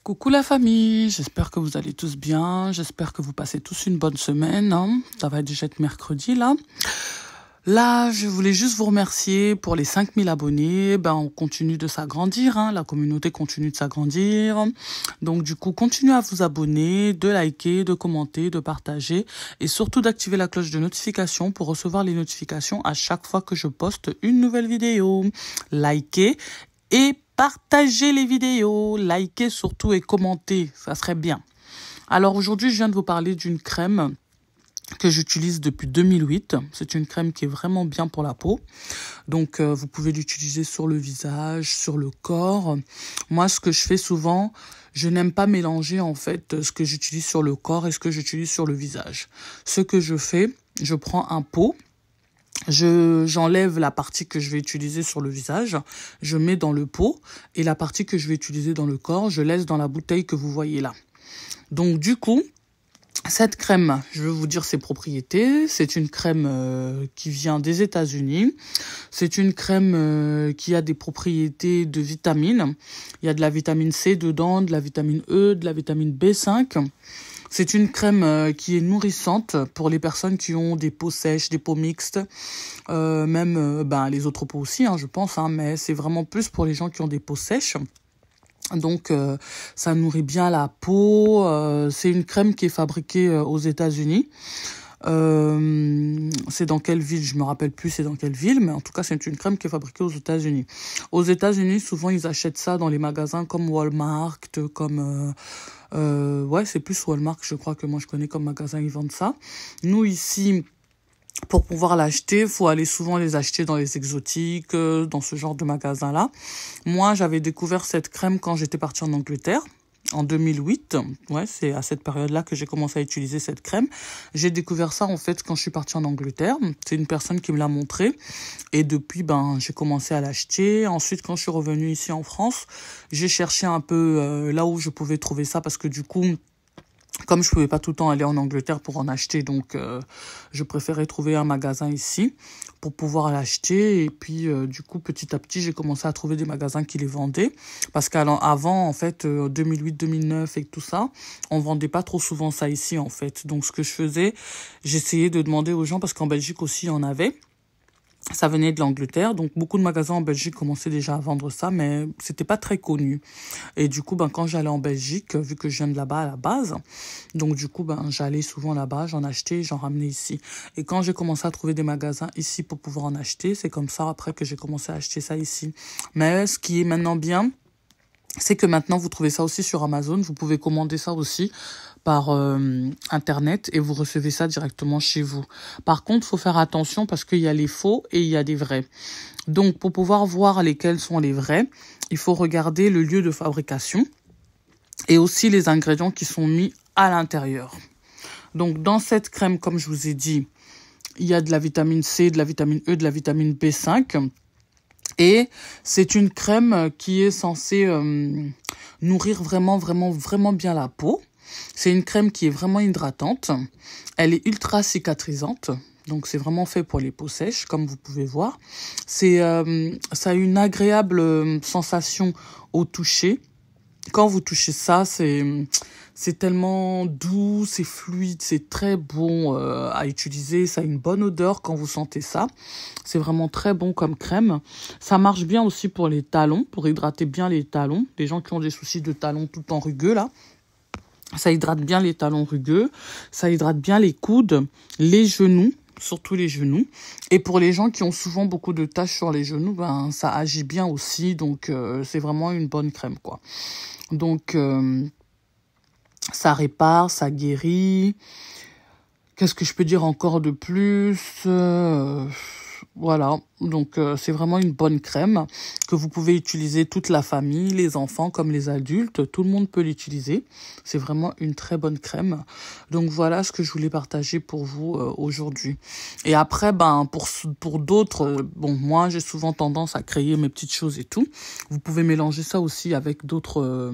Coucou la famille, j'espère que vous allez tous bien, j'espère que vous passez tous une bonne semaine, hein. Ça va déjà être mercredi là. Là, je voulais juste vous remercier pour les 5000 abonnés. On continue de s'agrandir, hein. La communauté continue de s'agrandir. Donc du coup, continuez à vous abonner, de liker, de commenter, de partager et surtout d'activer la cloche de notification pour recevoir les notifications à chaque fois que je poste une nouvelle vidéo. Likez et partagez les vidéos, likez surtout et commentez, ça serait bien. Alors aujourd'hui, je viens de vous parler d'une crème que j'utilise depuis 2008. C'est une crème qui est vraiment bien pour la peau. Donc, vous pouvez l'utiliser sur le visage, sur le corps. Moi, ce que je fais souvent, je n'aime pas mélanger en fait ce que j'utilise sur le corps et ce que j'utilise sur le visage. Ce que je fais, je prends un pot. J'enlève la partie que je vais utiliser sur le visage, je mets dans le pot et la partie que je vais utiliser dans le corps, je laisse dans la bouteille que vous voyez là. Donc du coup, cette crème, je vais vous dire ses propriétés. C'est une crème qui vient des États-Unis. C'est une crème qui a des propriétés de vitamines. Il y a de la vitamine C dedans, de la vitamine E, de la vitamine B5. C'est une crème qui est nourrissante pour les personnes qui ont des peaux sèches, des peaux mixtes, même les autres peaux aussi, hein, je pense, hein, mais c'est vraiment plus pour les gens qui ont des peaux sèches. Donc, ça nourrit bien la peau. C'est une crème qui est fabriquée aux États-Unis. C'est dans quelle ville, je me rappelle plus c'est dans quelle ville, mais en tout cas c'est une crème qui est fabriquée aux États-Unis. Aux États-Unis, souvent ils achètent ça dans les magasins comme Walmart, comme ouais, c'est plus Walmart, je crois que moi je connais comme magasin, ils vendent ça. Nous ici, pour pouvoir l'acheter, faut aller souvent les acheter dans les exotiques, dans ce genre de magasin-là. Moi, j'avais découvert cette crème quand j'étais partie en Angleterre. En 2008, ouais, c'est à cette période-là que j'ai commencé à utiliser cette crème. J'ai découvert ça en fait quand je suis partie en Angleterre. C'est une personne qui me l'a montré et depuis j'ai commencé à l'acheter. Ensuite, quand je suis revenue ici en France, j'ai cherché un peu là où je pouvais trouver ça parce que du coup, comme je pouvais pas tout le temps aller en Angleterre pour en acheter, donc je préférais trouver un magasin ici pour pouvoir l'acheter. Et puis du coup, petit à petit, j'ai commencé à trouver des magasins qui les vendaient. Parce qu'avant, en fait, 2008-2009 et tout ça, on vendait pas trop souvent ça ici, en fait. Donc ce que je faisais, j'essayais de demander aux gens, parce qu'en Belgique aussi, il y en avait. Ça venait de l'Angleterre, donc beaucoup de magasins en Belgique commençaient déjà à vendre ça, mais c'était pas très connu. Et du coup, quand j'allais en Belgique, vu que je viens de là-bas à la base, donc du coup, j'allais souvent là-bas, j'en achetais, j'en ramenais ici. Et quand j'ai commencé à trouver des magasins ici pour pouvoir en acheter, c'est comme ça après que j'ai commencé à acheter ça ici. Mais ce qui est maintenant bien, c'est que maintenant vous trouvez ça aussi sur Amazon, vous pouvez commander ça aussi par internet et vous recevez ça directement chez vous. Par contre, faut faire attention parce qu'il y a les faux et il y a des vrais. Donc pour pouvoir voir lesquels sont les vrais, il faut regarder le lieu de fabrication et aussi les ingrédients qui sont mis à l'intérieur. Donc dans cette crème, comme je vous ai dit, il y a de la vitamine C, de la vitamine E, de la vitamine B5. Et c'est une crème qui est censée nourrir vraiment bien la peau. C'est une crème qui est vraiment hydratante. Elle est ultra cicatrisante. Donc, c'est vraiment fait pour les peaux sèches, comme vous pouvez voir. Ça a une agréable sensation au toucher. Quand vous touchez ça, c'est tellement doux, c'est fluide, c'est très bon à utiliser. Ça a une bonne odeur quand vous sentez ça. C'est vraiment très bon comme crème. Ça marche bien aussi pour les talons, pour hydrater bien les talons. Les gens qui ont des soucis de talons tout le temps rugueux, là. Ça hydrate bien les talons rugueux. Ça hydrate bien les coudes, les genoux, surtout les genoux. Et pour les gens qui ont souvent beaucoup de taches sur les genoux, ça agit bien aussi. Donc, c'est vraiment une bonne crème, quoi. Donc, ça répare, ça guérit. Qu'est-ce que je peux dire encore de plus? Voilà, donc c'est vraiment une bonne crème que vous pouvez utiliser toute la famille, les enfants comme les adultes. Tout le monde peut l'utiliser. C'est vraiment une très bonne crème. Donc voilà ce que je voulais partager pour vous aujourd'hui. Et après, pour d'autres, moi j'ai souvent tendance à créer mes petites choses et tout. Vous pouvez mélanger ça aussi avec d'autres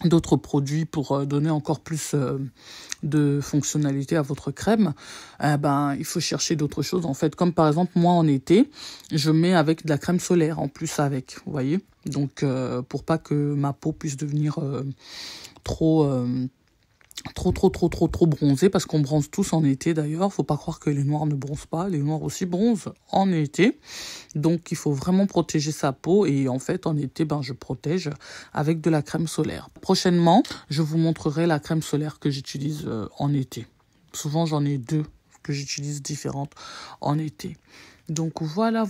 d'autres produits pour donner encore plus de fonctionnalité à votre crème, ben il faut chercher d'autres choses en fait. Comme par exemple moi en été, je mets avec de la crème solaire en plus avec, vous voyez. Donc pour pas que ma peau puisse devenir trop trop bronzée, parce qu'on bronze tous en été d'ailleurs. Faut pas croire que les noirs ne bronzent pas, les noirs aussi bronzent en été. Donc il faut vraiment protéger sa peau, et en fait en été ben je protège avec de la crème solaire. Prochainement, je vous montrerai la crème solaire que j'utilise en été. Souvent j'en ai deux que j'utilise différentes en été. Donc voilà,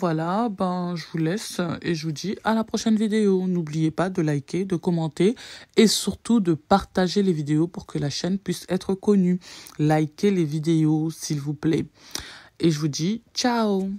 ben je vous laisse et je vous dis à la prochaine vidéo. N'oubliez pas de liker, de commenter et surtout de partager les vidéos pour que la chaîne puisse être connue. Likez les vidéos s'il vous plaît. Et je vous dis ciao!